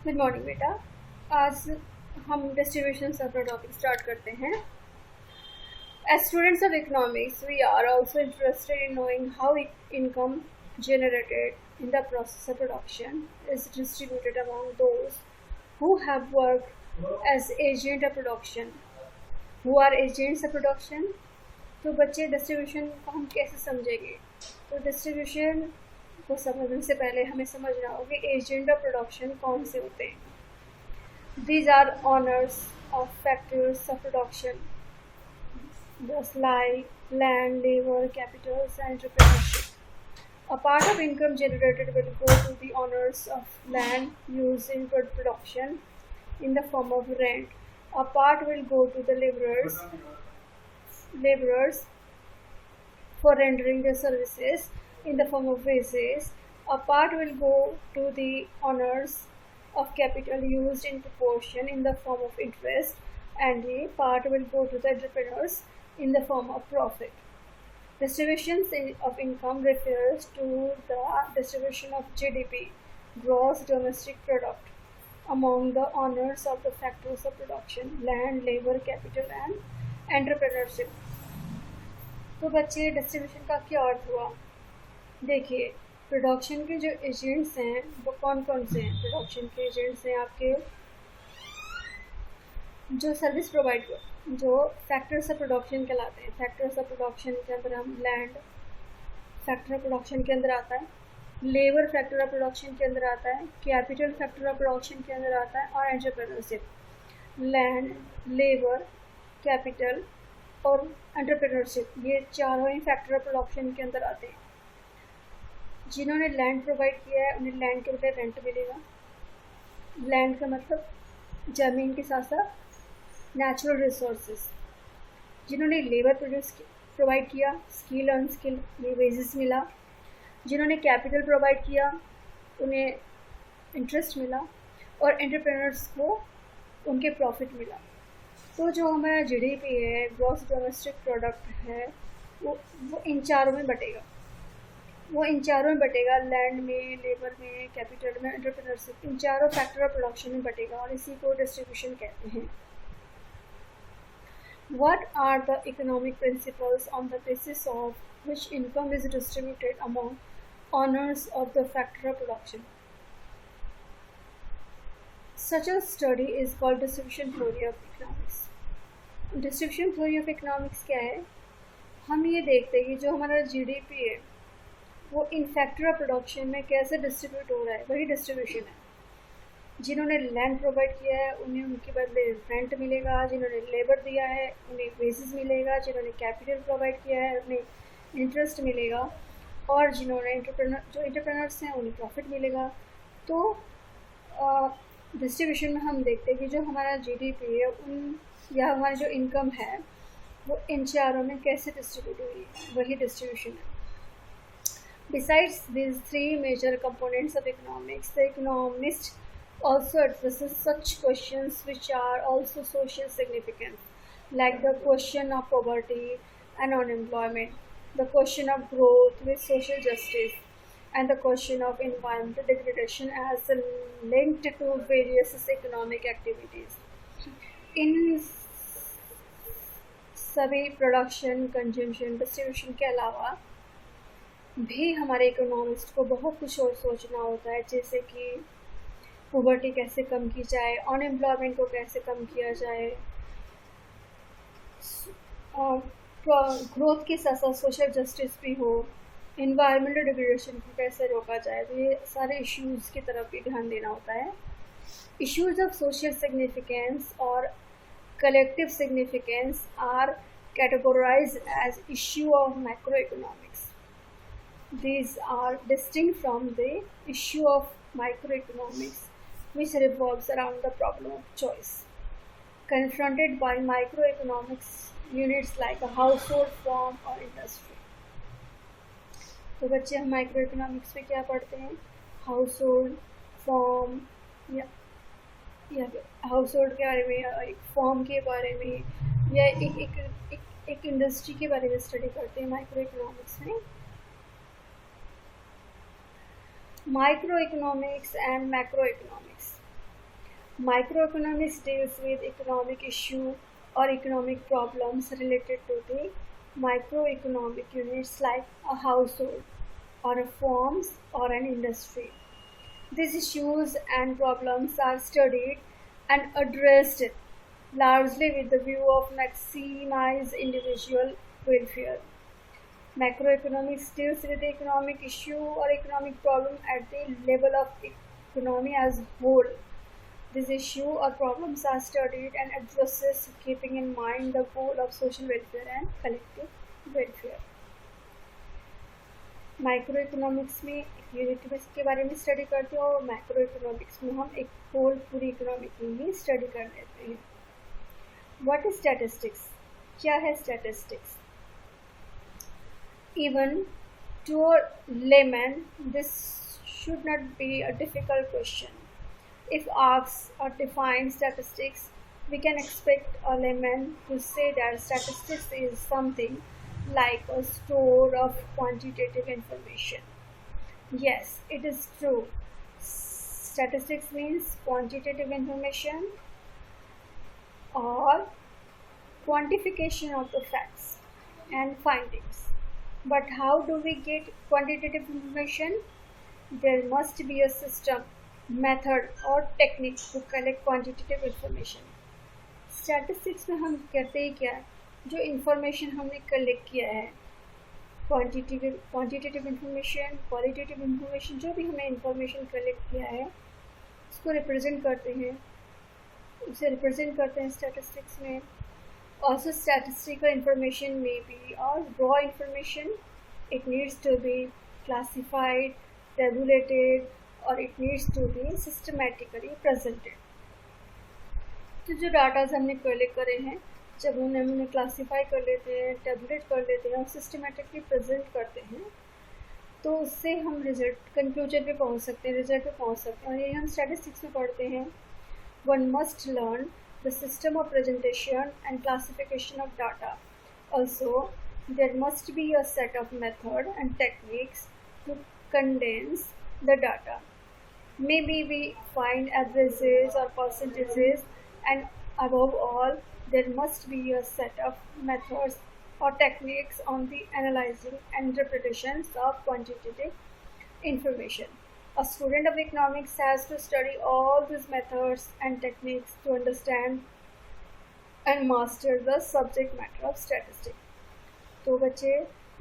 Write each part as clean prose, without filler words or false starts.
Good morning बेटा। आज हम distribution of the topic start करते हैं। As students of economics, we are also interested in knowing how income generated in the process of production is distributed among those who have worked as agent of production. Who are agents of production? तो बच्चे distribution को हम कैसे समझेंगे? तो distribution को समझने से पहले हमें समझना होगा कि एजेंट ऑफ प्रोडक्शन कौन से होते हैं. These are owners of factors of production, just like land, labor, capitals, and entrepreneurship. A part of income generated will go to the owners of land used in production in the form of rent. A part will go to the laborers for rendering their services in the form of wages. A part will go to the owners of capital used in proportion in the form of interest, and a part will go to the entrepreneurs in the form of profit. Distribution of income refers to the distribution of GDP, gross domestic product, among the owners of the factors of production, land, labor, capital, and entrepreneurship. तो बच्चे distribution का क्या अर्थ हुआ? देखिए, production के जो agents हैं वो कौन कौन से हैं? प्रोडक्शन के एजेंट्स हैं आपके जो सर्विस प्रोवाइड जो फैक्टर्स ऑफ प्रोडक्शन कहलाते हैं. फैक्टर्स ऑफ प्रोडक्शन के अंदर हम लैंड फैक्टर ऑफ प्रोडक्शन के अंदर आता है, लेबर फैक्टर ऑफ प्रोडक्शन के अंदर आता है, कैपिटल फैक्टर ऑफ प्रोडक्शन के अंदर आता है, और एंटरप्रेन्योरशिप. लैंड, लेबर, कैपिटल और एंटरप्रेन्योरशिप, ये चारों ही फैक्टर ऑफ प्रोडक्शन के अंदर आते हैं. जिन्होंने लैंड प्रोवाइड किया है उन्हें लैंड के बदले रेंट मिलेगा. लैंड का मतलब ज़मीन के साथ साथ नेचुरल रिसोर्सेज. जिन्होंने लेबर प्रोवाइड किया, स्किल अनस्किल, ये वेजेस मिला. जिन्होंने कैपिटल प्रोवाइड किया उन्हें इंटरेस्ट मिला, और एंटरप्रेन्योर्स को उनके प्रॉफिट मिला. तो जो हमारा जीडीपी है, ग्रॉस डोमेस्टिक प्रोडक्ट है, वो इन चारों में बटेगा. लैंड में, लेबर में, कैपिटल में, एंटरप्रेन्योरशिप, इन चारों फैक्टर ऑफ प्रोडक्शन में बटेगा, और इसी को डिस्ट्रीब्यूशन कहते हैं. What are the economic principles on the basis of which income is distributed among owners of the factor of production? Such a study is called distribution theory of economics. Distribution theory of economics क्या है? हम ये देखते हैं कि जो हमारा GDP है वो इन फैक्टर ऑफ प्रोडक्शन में कैसे डिस्ट्रीब्यूट हो रहा है, वही डिस्ट्रीब्यूशन है. जिन्होंने लैंड प्रोवाइड किया है उन्हें उनके बदले रेंट मिलेगा. जिन्होंने लेबर दिया है उन्हें वेजेस मिलेगा. जिन्होंने कैपिटल प्रोवाइड किया है उन्हें इंटरेस्ट मिलेगा, और जिन्होंने एंटरप्रेन्योर्स हैं उन्हें प्रॉफिट मिलेगा. तो डिस्ट्रीब्यूशन में हम देखते हैं कि जो हमारा जीडीपी है या हमारी जो इनकम है वो इन चारों में कैसे डिस्ट्रीब्यूट हुई है, वही डिस्ट्रीब्यूशन है. Besides these three major components of economics, the economist also addresses such questions which are also social significant, like the question of poverty and unemployment, the question of growth with social justice, and the question of environmental degradation as linked to various economic activities. इन सभी production, consumption, distribution के अलावा भी हमारे economist को बहुत कुछ और सोचना होता है, जैसे कि पॉवर्टी कैसे कम की जाए, अनएम्प्लॉयमेंट को कैसे कम किया जाए, ग्रोथ के साथ साथ सोशल जस्टिस भी हो, इन्वायरमेंटल डिग्रेडेशन को कैसे रोका जाए. तो ये सारे इश्यूज़ की तरफ भी ध्यान देना होता है. Issues of social significance or collective significance are categorized as issue of macroeconomics. These are distinct from the issue of microeconomics, which revolves around the problem of choice. Confronted by microeconomics units like a household, firm or industry. तो बच्चे हम microeconomics में क्या पढ़ते हैं? Household, form या house hold के बारे में, या एक फॉर्म के बारे में, या एक इंडस्ट्री के बारे में स्टडी करते हैं माइक्रो इकोनॉमिक्स में. Micro economics and macro economics. Microeconomics deals with economic issue or economic problems related to the microeconomic units like a household or a firms or an industry. These issues and problems are studied and addressed largely with the view of maximize individual welfare. Macroeconomics deals with the economic issue or economic problem at the level of economy as whole. This issue or problems are studied and addressed keeping in mind the goal of social welfare and collective welfare. Micro economics में unit के बारे में study करते हैं और macro economics में हम एक होल पूरी इकोनॉमिक की ही स्टडी कर लेते हैं. What is statistics? क्या है statistics? Even to a layman, this should not be a difficult question. If asked or defined statistics, we can expect a layman to say that statistics is something like a store of quantitative information. Yes, it is true. Statistics means quantitative information or quantification of the facts and findings. But how do we get quantitative information? There must be a system, method or technique to collect quantitative information. Statistics में हम करते ही क्या है? जो information हमने collect किया है, quantitative information, qualitative information, जो भी हमने information collect किया है, उसको represent करते हैं, उसे represent करते हैं statistics में. Also, statistical information may be all raw information. It needs to be classified, tabulated, or it needs to be systematically presented. तो जो डाटाज हमने कलेक्ट करे हैं, जब उन्हें क्लासीफाई कर लेते हैं, टेबुलेट कर लेते हैं और सिस्टमेटिकली प्रेजेंट करते हैं, तो उससे हम रिजल्ट कंक्लूजन पे पहुंच सकते हैं, रिजल्ट पे पहुंच सकते हैं. और ये हम स्टैटिस्टिक्स में पढ़ते हैं. One must learn the system of presentation and classification of data. Also, there must be a set of method and techniques to condense the data. Maybe we find averages or percentages, and above all, there must be a set of methods or techniques on the analyzing and interpretations of quantitative information. A student of economics has to study all these methods and techniques to understand and master the subject matter of statistics. तो बच्चे,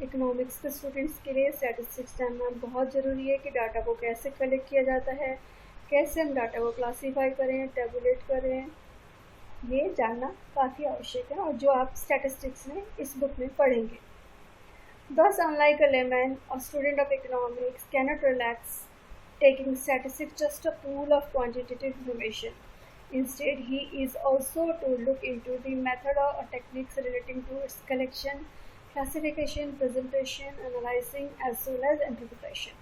economics के students के लिए statistics जानना बहुत ज़रूरी है कि डाटा को कैसे कलेक्ट किया जाता है, कैसे हम डाटा को क्लासीफाई करें, टेबुलेट करें, ये जानना काफ़ी आवश्यक है और जो आप स्टैटिस्टिक्स में इस बुक में पढ़ेंगे. Thus, unlike a layman, a student of economics cannot relax taking statistics just a pool of quantitative information. Instead, he is also to look into the method or techniques relating to its collection, classification, presentation, analyzing, as well as interpretation.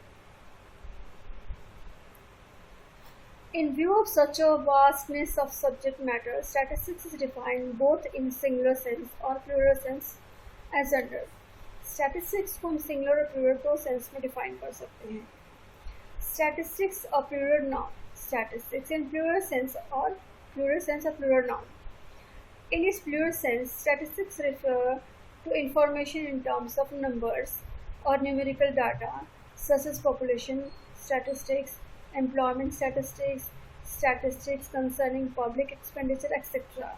In view of such a vastness of subject matter, statistics is defined both in singular sense or plural sense as under. Statistics को हम singular और plural दो sense में define कर सकते हैं. Statistics or plural noun. Statistics in plural sense or plural noun. In its plural sense, statistics refer to information in terms of numbers or numerical data such as population statistics, employment statistics, statistics concerning public expenditure, etc.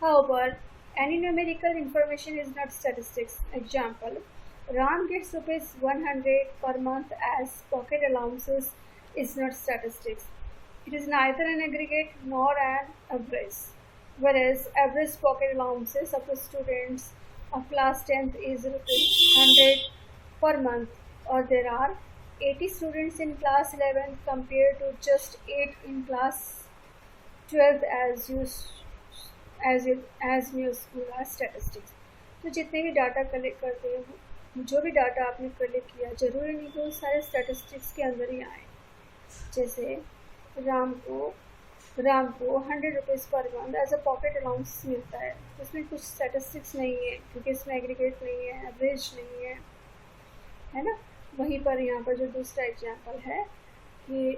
However, any numerical information is not statistics. Example, Ram gets ₹100 per month as pocket allowances is not statistics. It is neither an aggregate nor an average. Whereas average pocket allowances of the students of class 10th is ₹100 per month, or there are 80 students in class 11th compared to just 8 in class 12th as new school are statistics. तो जितने भी data collect करते हैं, जो भी data आपने collect किया, जरूरी नहीं कि वो सारे स्टैटिस्टिक्स के अंदर ही आए. जैसे राम को ₹100 per month as a pocket allowance मिलता है, उसमें कुछ स्टैटिस्टिक्स नहीं है क्योंकि इसमें एग्रीगेट नहीं है, एवरेज नहीं है ना. वहीं पर यहाँ पर जो दूसरा एग्जाम्पल है कि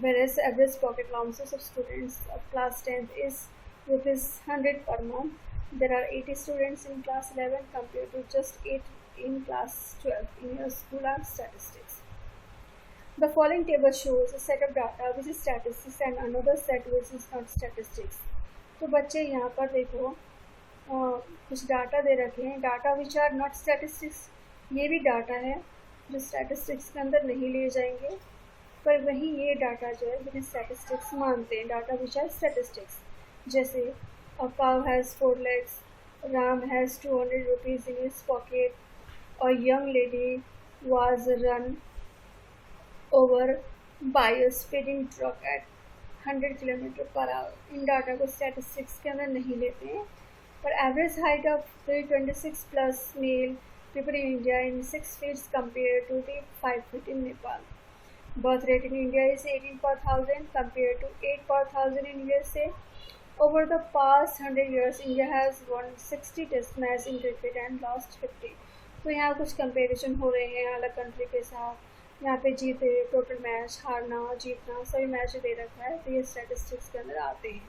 whereas average pocket allowances of students of class 10th is rupees 100 per month. There are 80 students in class 11 compared to just 8 in class 12 in your school on statistics. The following table shows a set of data which is statistics and another set which is not statistics. तो बच्चे यहाँ पर देखो कुछ data दे रखे हैं, data which are not statistics, ये भी डाटा है जो स्टैटिस्टिक्स के अंदर नहीं लिए जाएंगे, पर वही ये डाटा जो है जिन्हें स्टैटिस्टिक्स मानते हैं, डाटा विच आर स्टैटिस्टिक्स, जैसे a cow has 4 legs, Ram has 200 rupees in his pocket, a young lady was run over by a speeding truck at 100 kilometre per hour. इन डाटा को स्टैटिस्टिक्स के अंदर नहीं लेते हैं, पर average height of 326 plus male people in India in 6 feet compared to the 5 feet in Nepal. Birth rate in India is 18 per 1000 compared to 8 per 1000 in USA. Over the past 100 years, India has won 60 test matches in cricket and lost 50. तो यहाँ कुछ comparison हो रहे हैं अलग country के साथ, यहाँ पे जीते, टोटल मैच, हारना, जीतना, सभी मैच दे रखा है, तो ये स्टैटिस्टिक्स के अंदर आते हैं.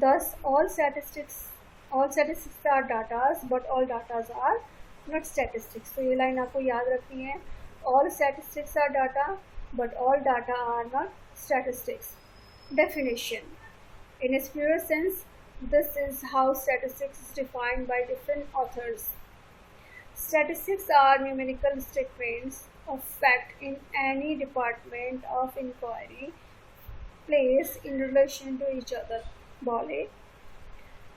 Thus, all statistics are datas, but all datas are not statistics. तो ये लाइन आपको याद रखनी है. All statistics are data, but all data are not statistics. Definition. In its pure sense, this is how statistics is defined by different authors. Statistics are numerical statements of fact in any department of inquiry placed in relation to each other. बोले,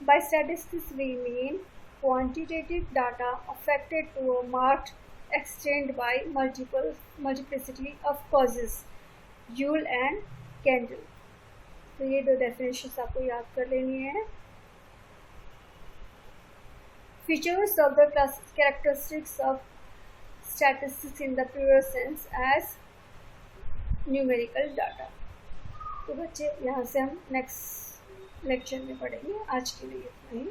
by statistics we mean quantitative data affected to a marked extent by multiplicity of causes, Joule and Kendall. तो ये दो definitions आपको याद कर लेनी है. Features of the characteristics of statistics in the pure sense as numerical data. तो बच्चे यहाँ से हम नेक्स्ट लेक्चर में पढ़ेंगे. आज के लिए इतना ही.